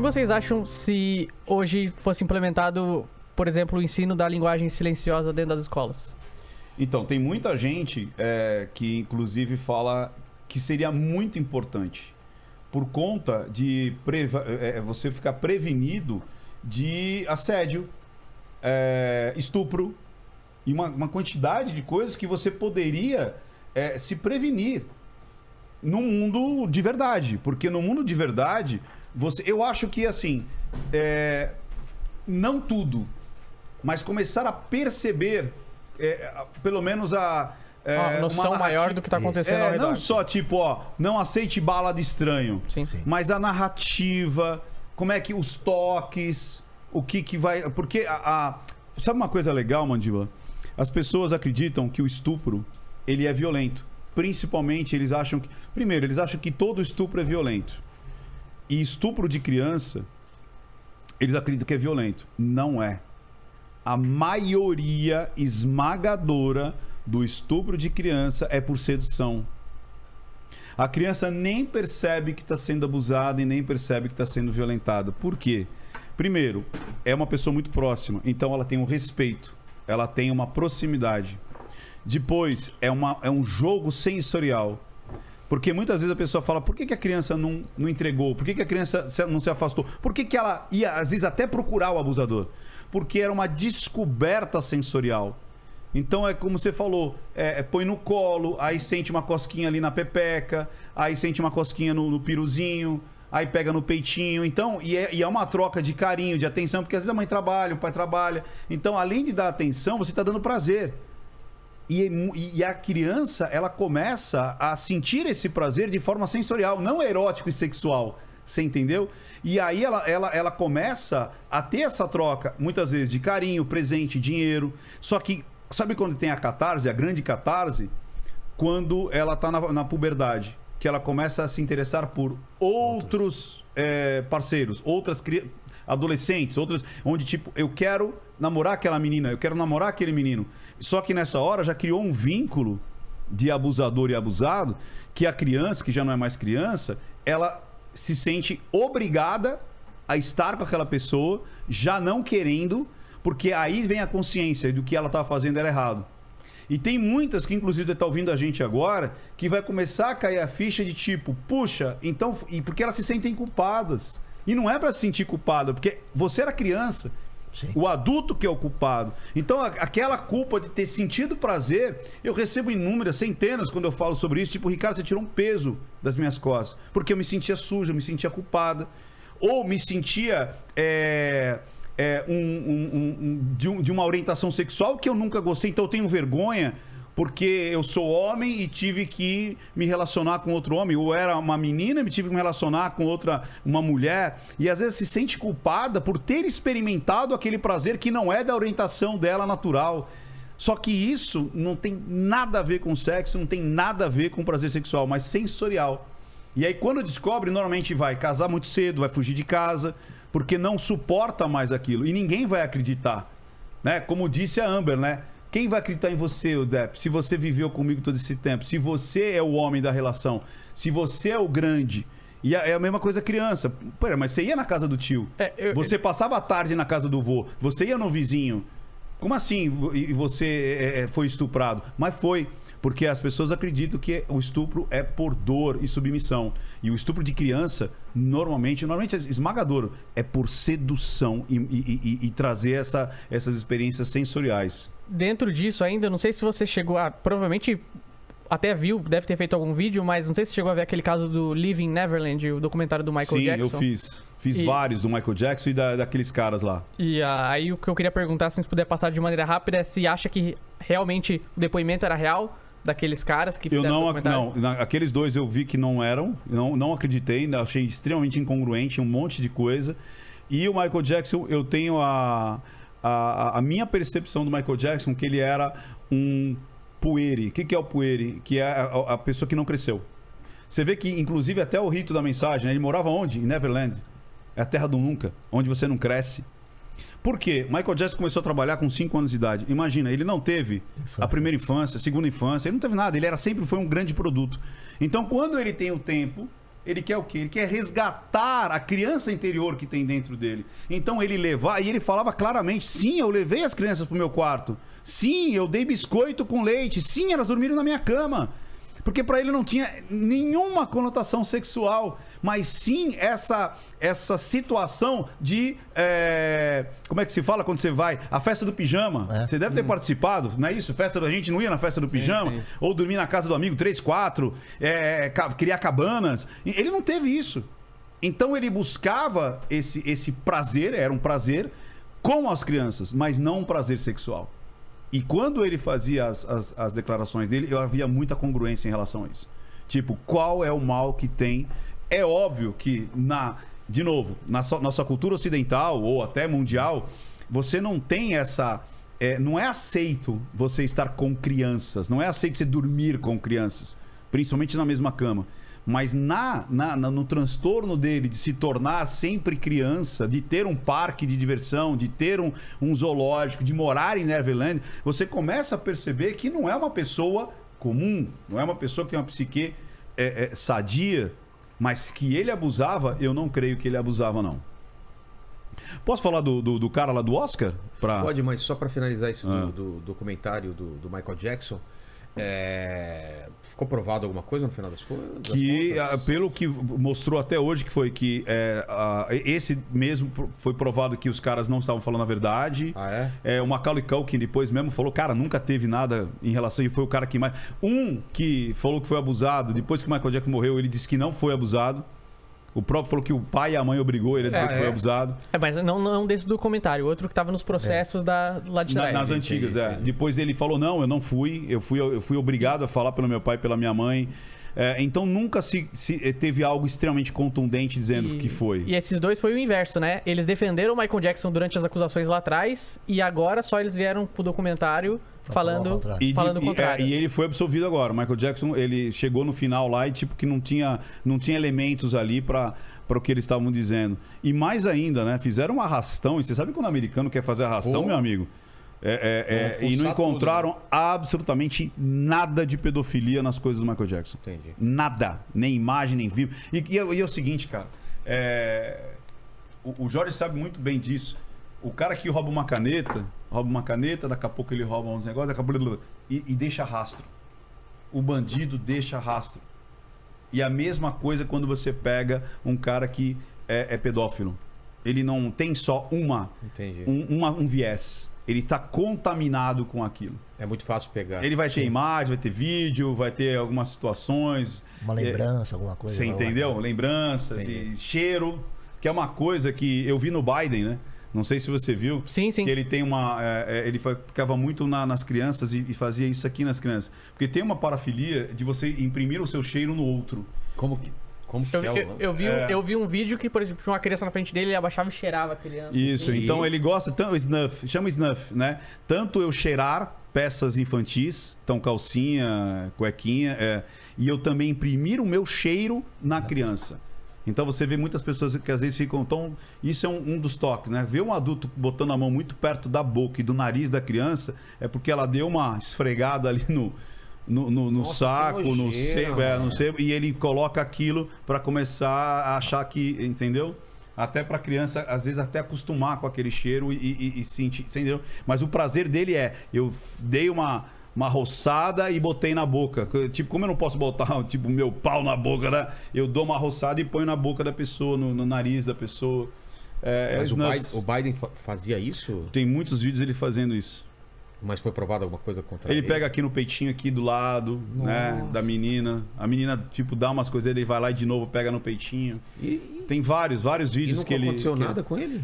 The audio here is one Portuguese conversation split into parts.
vocês acham se hoje fosse implementado, por exemplo, o ensino da linguagem silenciosa dentro das escolas? Então, tem muita gente que inclusive fala que seria muito importante por conta de você ficar prevenido de assédio, estupro e uma quantidade de coisas que você poderia se prevenir no mundo de verdade. Porque no mundo de verdade, eu acho que assim, não tudo, mas começar a perceber, pelo menos uma noção maior do que está acontecendo ao redor. Não só tipo, não aceite bala de estranho, Sim. mas a narrativa, como é que os toques, o que vai... Porque sabe uma coisa legal, Mandíbula? As pessoas acreditam que o estupro, ele é violento. Principalmente, eles acham que... Primeiro, eles acham que todo estupro é violento. E estupro de criança, eles acreditam que é violento. Não é. A maioria esmagadora do estupro de criança é por sedução. A criança nem percebe que está sendo abusada e nem percebe que está sendo violentada. Por quê? Primeiro, é uma pessoa muito próxima, então ela tem um respeito, ela tem uma proximidade. Depois, é um jogo sensorial. Porque muitas vezes a pessoa fala, por que a criança não entregou? Por que a criança não se afastou? Por que ela ia, às vezes, até procurar o abusador? Porque era uma descoberta sensorial. Então é como você falou, põe no colo, aí sente uma cosquinha ali na pepeca, aí sente uma cosquinha no piruzinho, aí pega no peitinho. Então, e é uma troca de carinho, de atenção, porque às vezes a mãe trabalha, o pai trabalha. Então, além de dar atenção, você está dando prazer. E a criança, ela começa a sentir esse prazer de forma sensorial, não erótico e sexual. Você entendeu? E aí ela começa a ter essa troca, muitas vezes, de carinho, presente, dinheiro. Só que, sabe quando tem a catarse, a grande catarse? Quando ela tá na puberdade. Que ela começa a se interessar por outros parceiros, outras adolescentes, onde tipo, eu quero namorar aquela menina, eu quero namorar aquele menino. Só que nessa hora já criou um vínculo de abusador e abusado, que a criança, que já não é mais criança, ela se sente obrigada a estar com aquela pessoa, já não querendo, porque aí vem a consciência do que ela estava fazendo era errado. E tem muitas que, inclusive, você está ouvindo a gente agora, que vai começar a cair a ficha de tipo, puxa, então... E porque elas se sentem culpadas. E não é para se sentir culpada, porque você era criança. Sim. O adulto que é o culpado. Então, aquela culpa de ter sentido prazer, eu recebo inúmeras, centenas, quando eu falo sobre isso. Tipo, Ricardo, você tirou um peso das minhas costas. Porque eu me sentia suja, eu me sentia culpada. Ou me sentia... de uma orientação sexual que eu nunca gostei, então eu tenho vergonha porque eu sou homem e tive que me relacionar com outro homem, ou era uma menina e tive que me relacionar com uma mulher, e às vezes se sente culpada por ter experimentado aquele prazer que não é da orientação dela natural. Só que isso não tem nada a ver com sexo, não tem nada a ver com prazer sexual, mas sensorial. E aí quando descobre, normalmente vai casar muito cedo, vai fugir de casa, porque não suporta mais aquilo. E ninguém vai acreditar, né? Como disse a Amber, né? Quem vai acreditar em você, Depp, se você viveu comigo todo esse tempo? Se você é o homem da relação? Se você é o grande? E é a mesma coisa criança. Pera, mas você ia na casa do tio? Você passava a tarde na casa do vô? Você ia no vizinho? Como assim? E você foi estuprado? Mas foi. Porque as pessoas acreditam que o estupro é por dor e submissão. E o estupro de criança, normalmente é esmagador. É por sedução e trazer essas experiências sensoriais. Dentro disso ainda, não sei se você chegou a... Provavelmente até viu, deve ter feito algum vídeo, mas não sei se chegou a ver aquele caso do Living Neverland, o documentário do Michael Jackson. Sim, eu fiz. Fiz vários do Michael Jackson e daqueles caras lá. E aí o que eu queria perguntar, se puder passar de maneira rápida, é se acha que realmente o depoimento era real daqueles caras que fizeram o documentário? Não, aqueles dois eu vi que não eram, não acreditei, achei extremamente incongruente, um monte de coisa. E o Michael Jackson, eu tenho a minha percepção do Michael Jackson, que ele era um pueri. O que é o pueri? Que é a pessoa que não cresceu. Você vê que, inclusive, até o rito da mensagem, né? Ele morava onde? Em Neverland. É a terra do nunca, onde você não cresce. Por quê? Michael Jackson começou a trabalhar com 5 anos de idade. Imagina, ele não teve a primeira infância, a segunda infância, ele não teve nada. Ele sempre foi um grande produto. Então, quando ele tem o tempo, Ele quer o quê? Ele quer resgatar a criança interior que tem dentro dele. Então ele levar, e ele falava claramente, sim, eu levei as crianças pro meu quarto. Sim, eu dei biscoito com leite. Sim, elas dormiram na minha cama. Porque para ele não tinha nenhuma conotação sexual, mas sim essa situação de... como é que se fala quando você vai? A festa do pijama. Você deve ter participado, não é isso? A gente não ia na festa do pijama? Sim. Ou dormir na casa do amigo, 3, 4, criar cabanas. Ele não teve isso. Então ele buscava esse prazer, era um prazer com as crianças, mas não um prazer sexual. E quando ele fazia as declarações dele, eu havia muita congruência em relação a isso. Tipo, qual é o mal que tem? É óbvio que, de novo, na nossa cultura ocidental ou até mundial, você não tem essa... não é aceito você estar com crianças, não é aceito você dormir com crianças, principalmente na mesma cama. Mas no transtorno dele de se tornar sempre criança, de ter um parque de diversão, de ter um zoológico, de morar em Neverland, você começa a perceber que não é uma pessoa comum, não é uma pessoa que tem uma psique sadia, mas que ele abusava, eu não creio que ele abusava, não. Posso falar do cara lá do Oscar? Pode, mas só para finalizar isso do documentário do Michael Jackson... ficou provado alguma coisa no final das contas? Pelo que mostrou até hoje, que foi que esse mesmo foi provado que os caras não estavam falando a verdade. O Macaulay Culkin depois mesmo falou, cara, nunca teve nada em relação, e foi o cara que mais... que falou que foi abusado, depois que o Michael Jackson morreu, ele disse que não foi abusado. O próprio falou que o pai e a mãe obrigou ele a dizer que foi abusado. Mas não desse documentário. Outro que tava nos processos lá de trás. Nas antigas, Depois ele falou, não, eu não fui. Eu fui obrigado a falar pelo meu pai e pela minha mãe. Então nunca se teve algo extremamente contundente dizendo que foi. E esses dois foi o inverso, né? Eles defenderam o Michael Jackson durante as acusações lá atrás. E agora só eles vieram pro documentário... falando o contrário. E ele foi absolvido agora. O Michael Jackson, ele chegou no final lá e tipo que não tinha elementos ali para o que eles estavam dizendo. E mais ainda, né? Fizeram um arrastão. E você sabe quando o americano quer fazer arrastão, meu amigo? E não encontraram tudo, né? Absolutamente nada de pedofilia nas coisas do Michael Jackson. Entendi. Nada. Nem imagem, nem vídeo. E é o seguinte, cara. O Jorge sabe muito bem disso. O cara que rouba uma caneta, daqui a pouco ele rouba uns negócios, daqui a pouco e deixa rastro. O bandido deixa rastro. E a mesma coisa quando você pega um cara que é pedófilo. Ele não tem só um viés. Ele está contaminado com aquilo. É muito fácil pegar. Ele vai ter imagem, vai ter vídeo, vai ter algumas situações. Uma lembrança, alguma coisa. Você entendeu? Lembranças e cheiro, que é uma coisa que eu vi no Biden, né? Não sei se você viu. Sim. Que ele tem ele ficava muito nas crianças e fazia isso aqui nas crianças. Porque tem uma parafilia de você imprimir o seu cheiro no outro. Como que eu vi um vídeo que, por exemplo, tinha uma criança na frente dele, ele abaixava e cheirava a criança. Isso, então ele gosta tanto snuff, chama snuff, né? Tanto eu cheirar peças infantis, então calcinha, cuequinha, e eu também imprimir o meu cheiro na criança. Então você vê muitas pessoas que às vezes ficam... Então, isso é um dos toques, né? Ver um adulto botando a mão muito perto da boca e do nariz da criança é porque ela deu uma esfregada ali no saco, no seio, e ele coloca aquilo para começar a achar que... Entendeu? Até para a criança, às vezes, até acostumar com aquele cheiro e sentir... Entendeu? Mas o prazer dele eu dei uma roçada e botei na boca. Tipo, como eu não posso botar tipo meu pau na boca, né? Eu dou uma roçada e ponho na boca da pessoa, no nariz da pessoa. Mas o Biden fazia isso? Tem muitos vídeos ele fazendo isso. Mas foi provado alguma coisa contra ele? Ele pega aqui no peitinho aqui do lado, né, da menina. A menina, tipo, dá umas coisas, ele vai lá e de novo pega no peitinho. Tem vários vídeos que ele... E não aconteceu nada com ele?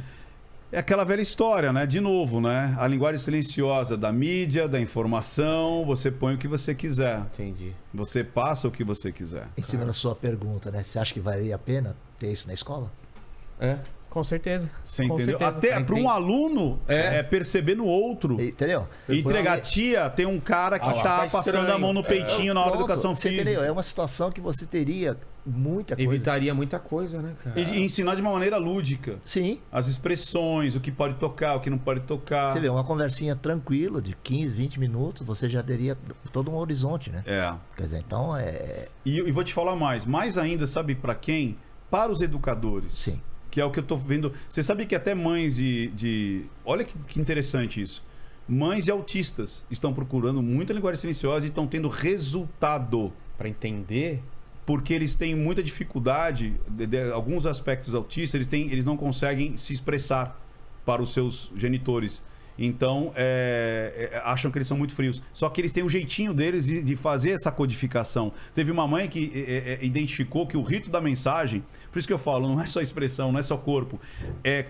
É aquela velha história, né? De novo, né? A linguagem silenciosa da mídia, da informação, você põe o que você quiser. Entendi. Você passa o que você quiser. Em cima da sua pergunta, né? Você acha que valeria a pena ter isso na escola? Com certeza. Você com entendeu? certeza. Até para um aluno perceber no outro. Entendeu? Entregar, tia, tem um cara que tá tá passando estranho. a mão no peitinho na hora da Pronto, educação você física. entendeu? É uma situação que você teria muita coisa. Evitaria muita coisa, né, cara? E ensinar de uma maneira lúdica. Sim. As expressões, o que pode tocar, o que não pode tocar. Você vê, uma conversinha tranquila de 15, 20 minutos, você já teria todo um horizonte, né? É. Quer dizer, então E vou te falar mais ainda, sabe para quem? Para os educadores. Sim. Que é o que eu tô vendo. Você sabe que até mães olha que interessante isso. Mães de autistas estão procurando muita linguagem silenciosa e estão tendo resultado. Pra entender... Porque eles têm muita dificuldade, alguns aspectos autistas, eles não conseguem se expressar para os seus genitores. Então, acham que eles são muito frios. Só que eles têm um jeitinho deles de fazer essa codificação. Teve uma mãe que identificou que o rito da mensagem, por isso que eu falo, não é só expressão, não é só corpo.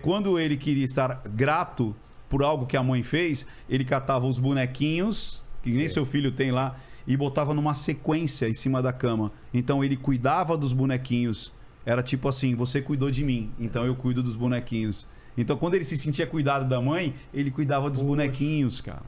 Quando ele queria estar grato por algo que a mãe fez, ele catava os bonequinhos, que nem seu filho tem lá, e botava numa sequência em cima da cama. Então ele cuidava dos bonequinhos. Era tipo assim, você cuidou de mim, então eu cuido dos bonequinhos. Então quando ele se sentia cuidado da mãe, ele cuidava dos bonequinhos, cara.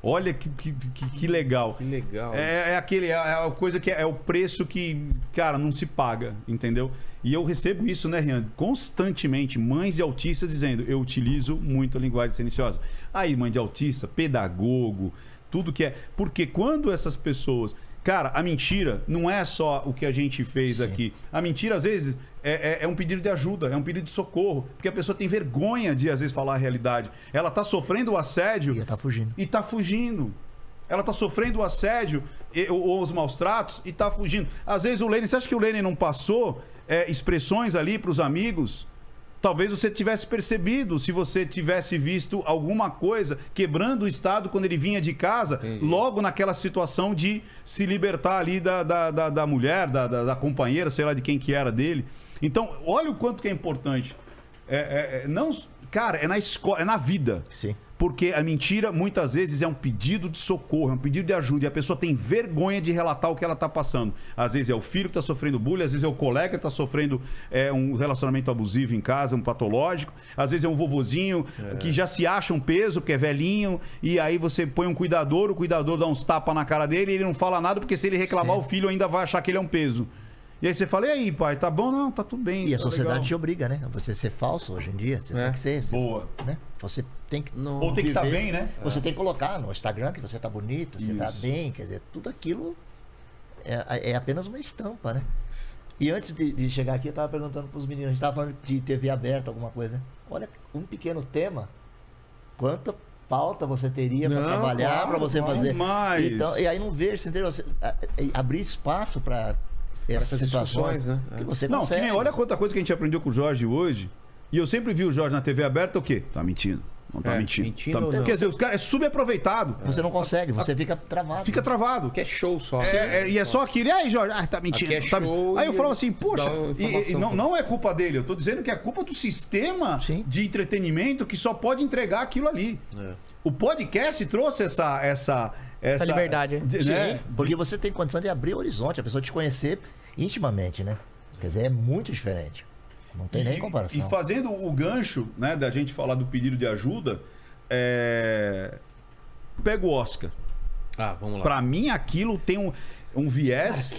Olha que legal. Que legal. É a coisa que é o preço que, cara, não se paga, entendeu? E eu recebo isso, né, Rian? Constantemente, mães de autistas dizendo, eu utilizo muito a linguagem silenciosa. Aí, mãe de autista, pedagogo, tudo que é. Porque quando essas pessoas. Cara, a mentira não é só o que a gente fez aqui. A mentira, às vezes, é um pedido de ajuda, é um pedido de socorro. Porque a pessoa tem vergonha de, às vezes, falar a realidade. Ela tá sofrendo o assédio. E tá fugindo. E tá fugindo. Ela tá sofrendo o assédio ou os maus tratos e tá fugindo. Às vezes o Lênin. Você acha que o Lênin não passou expressões ali pros amigos? Talvez você tivesse percebido se você tivesse visto alguma coisa quebrando o Estado quando ele vinha de casa, logo naquela situação de se libertar ali da mulher, da companheira, sei lá de quem que era dele. Então, olha o quanto que é importante. Não, cara, é na escola, é na vida. Sim. Porque a mentira, muitas vezes, é um pedido de socorro, é um pedido de ajuda. E a pessoa tem vergonha de relatar o que ela está passando. Às vezes é o filho que está sofrendo bullying, às vezes é o colega que está sofrendo um relacionamento abusivo em casa, um patológico. Às vezes é um vovozinho que já se acha um peso, porque é velhinho. E aí você põe um cuidador, o cuidador dá uns tapas na cara dele e ele não fala nada, porque se ele reclamar, o filho ainda vai achar que ele é um peso. E aí você fala, e aí, pai, tá bom? Não, tá tudo bem. E a tá sociedade legal. te obriga, né? Você ser falso hoje em dia. Você tem que ser. Boa. Né? Você tem que. Ou tem que estar bem, né? Você tem que colocar no Instagram que você tá bonito, você tá bem. Quer dizer, tudo aquilo é apenas uma estampa, né? E antes de chegar aqui, eu tava perguntando pros meninos, a gente tava falando de TV aberta, alguma coisa, né? Olha, um pequeno tema, quanta pauta você teria para trabalhar, para você fazer. Demais. Então, e aí não ver, você entendeu? Abrir espaço para essas situações, né? que você Não, consegue. que nem, olha quanta coisa que a gente aprendeu com o Jorge hoje. E eu sempre vi o Jorge na TV aberta, o quê? Tá mentindo. Não tá mentindo. Mentindo ou não? Quer dizer, os caras é subaproveitado. Você não consegue, você fica travado. Fica travado. Que é show só. E é só aquilo. E aí, Jorge? Ah, tá mentindo. Aqui é tá... show Aí eu e falava assim, poxa, dá informação não é culpa dele. Eu tô dizendo que é culpa do sistema de entretenimento que só pode entregar aquilo ali. O podcast trouxe essa liberdade. Né? Porque você tem condição de abrir o horizonte, a pessoa te conhecer intimamente, né? Quer dizer, é muito diferente. Não tem nem comparação. E fazendo o gancho, né, da gente falar do pedido de ajuda, pega o Oscar. Vamos lá. Pra mim, aquilo tem um viés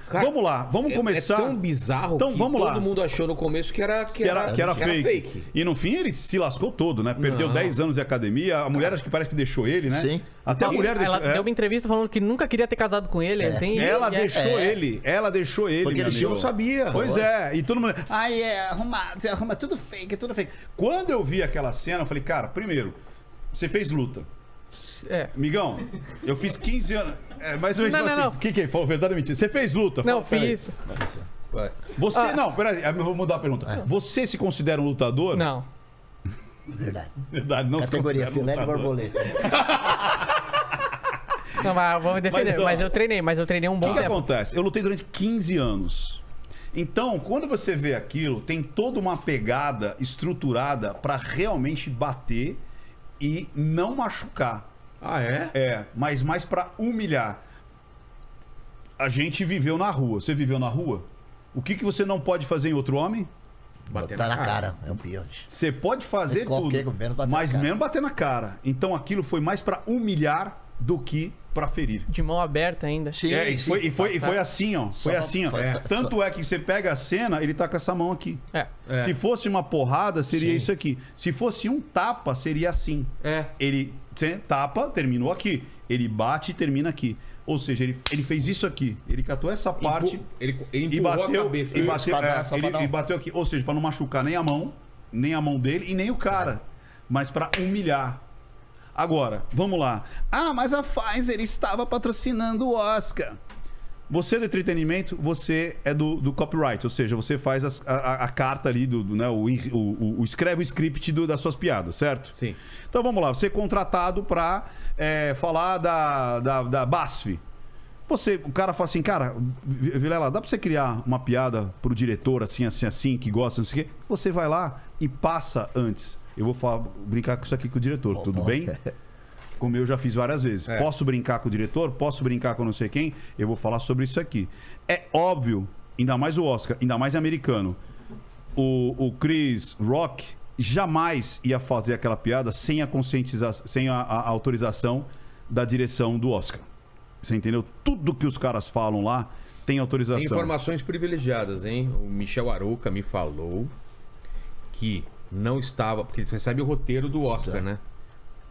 cara, vamos lá, vamos começar. É tão bizarro então, que vamos todo lá. mundo achou no começo que era fake. E no fim ele se lascou todo, né? Perdeu 10 anos de academia. A mulher acho que parece que deixou ele, né? Sim. Até a mulher Ela deixou. deu uma entrevista falando que nunca queria ter casado com ele, assim. Ela deixou ele. Ela deixou ele, porque meu ele amigo. não sabia. Pois é. E todo mundo... arruma tudo fake, tudo fake. Quando eu vi aquela cena, eu falei, cara, primeiro, você fez luta. Migão, eu fiz 15 anos. Mais ou menos Não. O que falou? Verdade ou mentira? Você fez luta? Não, Fala, fiz. Você, não, peraí, eu vou mudar a pergunta. Você se considera um lutador? Não. Verdade. Verdade, não Categoria se filé considera de um lutador. borboleta. Não, mas vou me defender. Mas eu treinei um bom O que tempo. acontece? Eu lutei durante 15 anos. Então, quando você vê aquilo, tem toda uma pegada estruturada pra realmente bater e não machucar. Mas mais pra humilhar. A gente viveu na rua. Você viveu na rua? O que você não pode fazer em outro homem? Bater Botar na na cara. cara. É um piote. Você pode fazer Qualquer tudo, menos bater mas na cara. mesmo bater na cara. Então aquilo foi mais pra humilhar do que pra ferir. De mão aberta ainda. Sim, E sim. foi assim, ó. Foi Só- assim, ó. foi- Tanto é que você pega a cena, ele tá com essa mão aqui. É. É. Se fosse uma porrada, seria Sim. isso aqui. Se fosse um tapa, seria assim. É. Ele tapa, terminou aqui. Ele bate e termina aqui. Ou seja, ele fez isso aqui. Ele catou essa parte Ele e empurrou bateu, a cabeça. e né? bateu, Pra dar- só pra dar ele um- bateu aqui. Ou seja, para não machucar nem a mão dele e nem o cara. Mas para humilhar. Agora, vamos lá. Ah, mas a Pfizer estava patrocinando o Oscar. Você do entretenimento, você é do copyright, ou seja, você faz a carta ali, né, escreve o script das suas piadas, certo? Sim. Então vamos lá, você é contratado pra falar da BASF. O cara fala assim, cara, Vilela, dá pra você criar uma piada pro diretor, assim, que gosta, não sei o quê? Você vai lá e passa antes. Eu vou brincar com isso aqui com o diretor, tudo bem? Como eu já fiz várias vezes. É. Posso brincar com o diretor? Posso brincar com não sei quem? Eu vou falar sobre isso aqui. É óbvio, ainda mais o Oscar, ainda mais americano, o Chris Rock jamais ia fazer aquela piada sem a conscientização, sem a autorização da direção do Oscar. Você entendeu? Tudo que os caras falam lá tem autorização. Tem informações privilegiadas, hein? O Michel Arouca me falou que não estava... Porque eles recebem o roteiro do Oscar, né?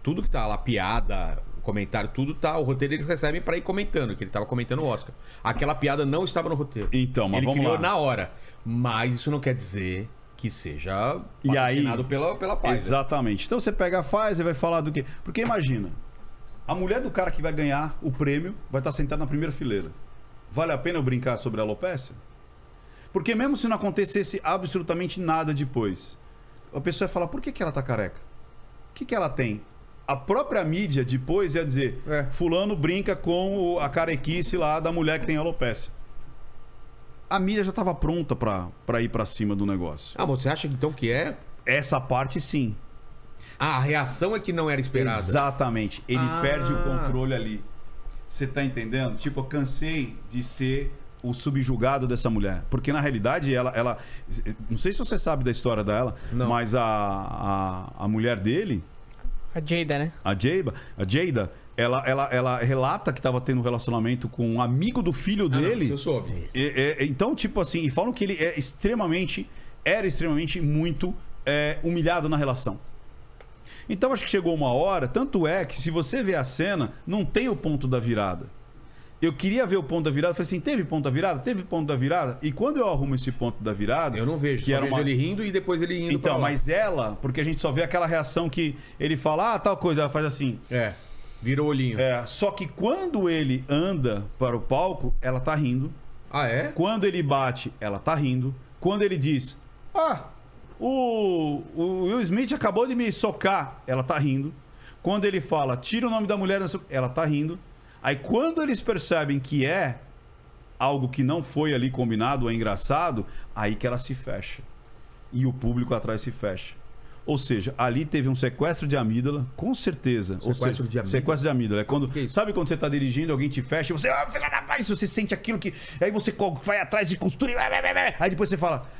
Tudo que tá lá, piada, comentário, tudo tá... O roteiro eles recebem pra ir comentando, que ele tava comentando o Oscar. Aquela piada não estava no roteiro. Então, mas ele vamos criou lá. na hora. Mas isso não quer dizer que seja E aí- patrocinado pela Pfizer. Exatamente. Então você pega a Pfizer e vai falar do quê? Porque imagina, a mulher do cara que vai ganhar o prêmio vai estar sentada na primeira fileira. Vale a pena eu brincar sobre a alopecia? Porque mesmo se não acontecesse absolutamente nada depois, a pessoa ia falar, por que ela tá careca? O que ela tem? A própria mídia depois ia dizer, fulano brinca com a carequice lá da mulher que tem alopecia. A mídia já estava pronta para ir para cima do negócio. Ah, mas você acha então que é? Essa parte sim. Ah, a reação é que não era esperada. Exatamente. Ele Ah. perde o controle ali. Você tá entendendo? Tipo, eu cansei de ser o subjugado dessa mulher. Porque na realidade, ela não sei se você sabe da história dela, Não. mas a mulher dele, A Jada, né? a Jada, ela relata que estava tendo um relacionamento com um amigo do filho Ah, não, dele. isso eu soube. Então, tipo assim, e falam que ele era extremamente muito humilhado na relação. Então acho que chegou uma hora, tanto é que se você ver a cena, não tem o ponto da virada. Eu queria ver o ponto da virada, eu falei assim, teve ponto da virada? Teve ponto da virada? E quando eu arrumo esse ponto da virada... Eu não vejo, que só era vejo ele rindo e depois ele indo Então, pra lá. mas ela, porque a gente só vê aquela reação que ele fala, tal coisa, ela faz assim. É, virou o olhinho. Só que quando ele anda para o palco, ela tá rindo. Ah, é? Quando ele bate, ela tá rindo. Quando ele diz, o Will Smith acabou de me socar, ela tá rindo. Quando ele fala, tira o nome da mulher, ela tá rindo. Aí quando eles percebem que é algo que não foi ali combinado, é engraçado, aí que ela se fecha. E o público atrás se fecha. Ou seja, ali teve um sequestro de amígdola, com certeza. Sequestro de amígdola? Sequestro de amígdola. É quando, Que é isso? sabe quando você tá dirigindo, alguém te fecha e você, filha da paz, você sente aquilo que... Aí você vai atrás de costura e... Aí depois você fala,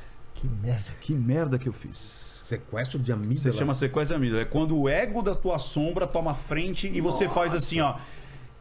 que merda que eu fiz. Sequestro de amígdala? Você chama sequestro de amígdola. É quando o ego da tua sombra toma frente e você faz assim, ó.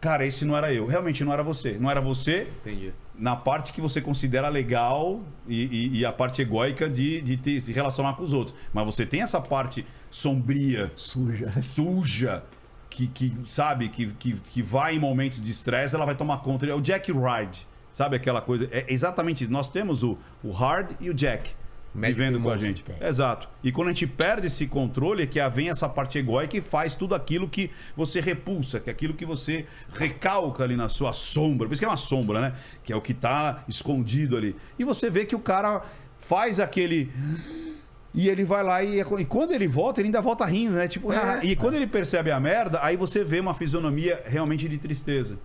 Cara, esse não era eu. Realmente não era você. Não era você Entendi. na parte que você considera legal e a parte egóica de se relacionar com os outros. Mas você tem essa parte sombria, suja, que sabe, que vai em momentos de estresse, ela vai tomar conta. É o Jack Ride, sabe aquela coisa? É exatamente isso. Nós temos o Hard e o Jack. Médico Vivendo e com a monstro. gente. Exato. E quando a gente perde esse controle, é que vem essa parte egóica e faz tudo aquilo que você repulsa, que é aquilo que você recalca ali na sua sombra. Por isso que é uma sombra, né? Que é o que tá escondido ali. E você vê que o cara faz aquele... E ele vai lá e quando ele volta, ele ainda volta rindo, né? Tipo, e quando ele percebe a merda, aí você vê uma fisionomia realmente de tristeza.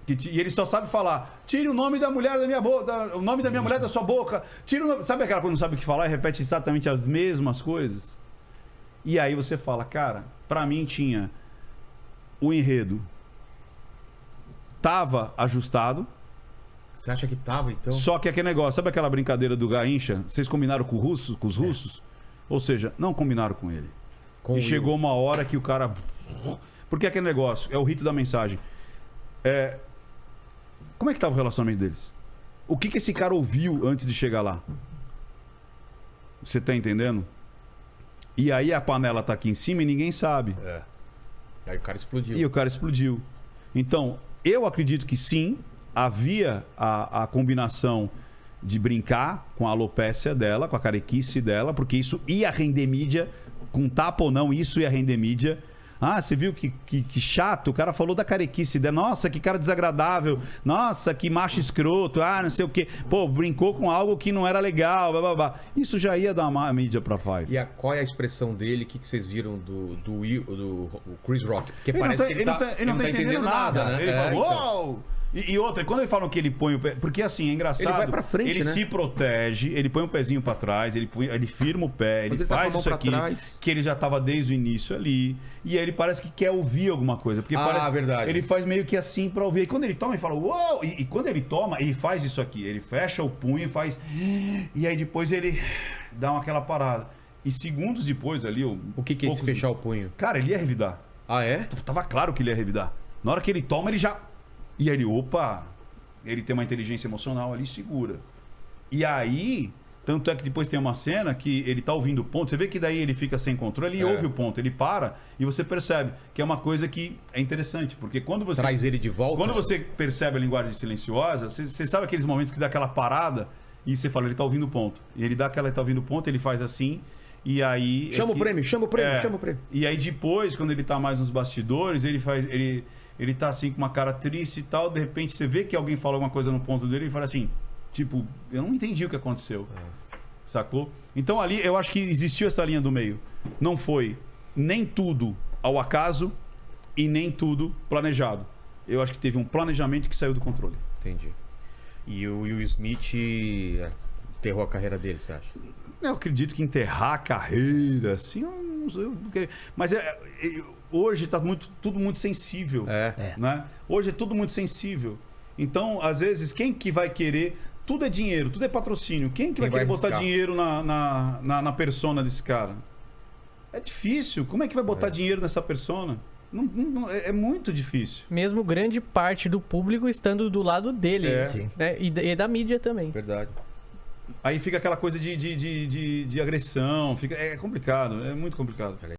E ele só sabe falar, tire o nome da mulher da minha boca, o nome da minha mulher da sua boca, tire o nome... Sabe aquela quando não sabe o que falar e repete exatamente as mesmas coisas? E aí você fala, cara, pra mim tinha o enredo, tava ajustado, Você acha que tava, então? Só que aquele negócio, sabe aquela brincadeira do Garrincha? Vocês combinaram com os russos? Ou seja, não combinaram com ele. E chegou uma hora que o cara... Porque aquele negócio, é o rito da mensagem. Como é que tava o relacionamento deles? O que esse cara ouviu antes de chegar lá? Você tá entendendo? E aí a panela tá aqui em cima e ninguém sabe. Aí o cara explodiu. E o cara explodiu. Então, eu acredito que sim, havia a combinação de brincar com a alopécia dela, com a carequice dela, porque isso ia render mídia, com tapa ou não, isso ia render mídia. Ah, você viu que chato? O cara falou da carequice dela. Nossa, que cara desagradável. Nossa, que macho escroto. Ah, não sei o quê. Pô, brincou com algo que não era legal. Blá, blá, blá. Isso já ia dar uma mídia pra Five. E qual é a expressão dele? O que vocês viram do Chris Rock? Porque Ele parece não que ele não tá entendendo nada, né? Ele fala, uou! E outra, quando ele fala que ele põe o pé... Porque assim, é engraçado. Ele vai pra frente, ele né? se protege, ele põe um pezinho pra trás, ele firma o pé, ele faz isso aqui, que ele já tava desde o início ali. E aí ele parece que quer ouvir alguma coisa. Porque parece, verdade. Ele faz meio que assim pra ouvir. E quando ele toma, ele fala, uou! E quando ele toma, ele faz isso aqui. Ele fecha o punho e faz... E aí depois ele dá aquela parada. E segundos depois ali... O que é esse fechar o punho? Cara, ele ia revidar. Ah, é? Tava claro que ele ia revidar. Na hora que ele toma, ele já... E aí ele, opa, ele tem uma inteligência emocional ali, segura. E aí, tanto é que depois tem uma cena que ele tá ouvindo o ponto, você vê que daí ele fica sem controle, ele ouve o ponto, ele para e você percebe que é uma coisa que é interessante, porque quando você... Traz ele de volta. Quando você percebe a linguagem silenciosa, você sabe aqueles momentos que dá aquela parada e você fala, ele tá ouvindo o ponto. E ele tá ouvindo o ponto, ele faz assim... E aí... Chama o prêmio. E aí depois, quando ele tá mais nos bastidores, ele tá assim com uma cara triste e tal, de repente você vê que alguém fala alguma coisa no ponto dele e fala assim, tipo, eu não entendi o que aconteceu. Sacou? Então ali eu acho que existiu essa linha do meio. Não foi nem tudo ao acaso e nem tudo planejado. Eu acho que teve um planejamento que saiu do controle. Entendi. E o Will Smith enterrou a carreira dele, você acha? Eu acredito que enterrar a carreira, assim, eu não sei. Mas hoje tá tudo muito sensível. Né? Hoje é tudo muito sensível. Então, às vezes, quem que vai querer... Tudo é dinheiro, tudo é patrocínio. Quem que vai querer botar dinheiro na persona desse cara? É difícil. Como é que vai botar dinheiro nessa persona? É muito difícil. Mesmo grande parte do público estando do lado dele. Né? E da mídia também. Verdade. Aí fica aquela coisa de agressão. É complicado, é muito complicado.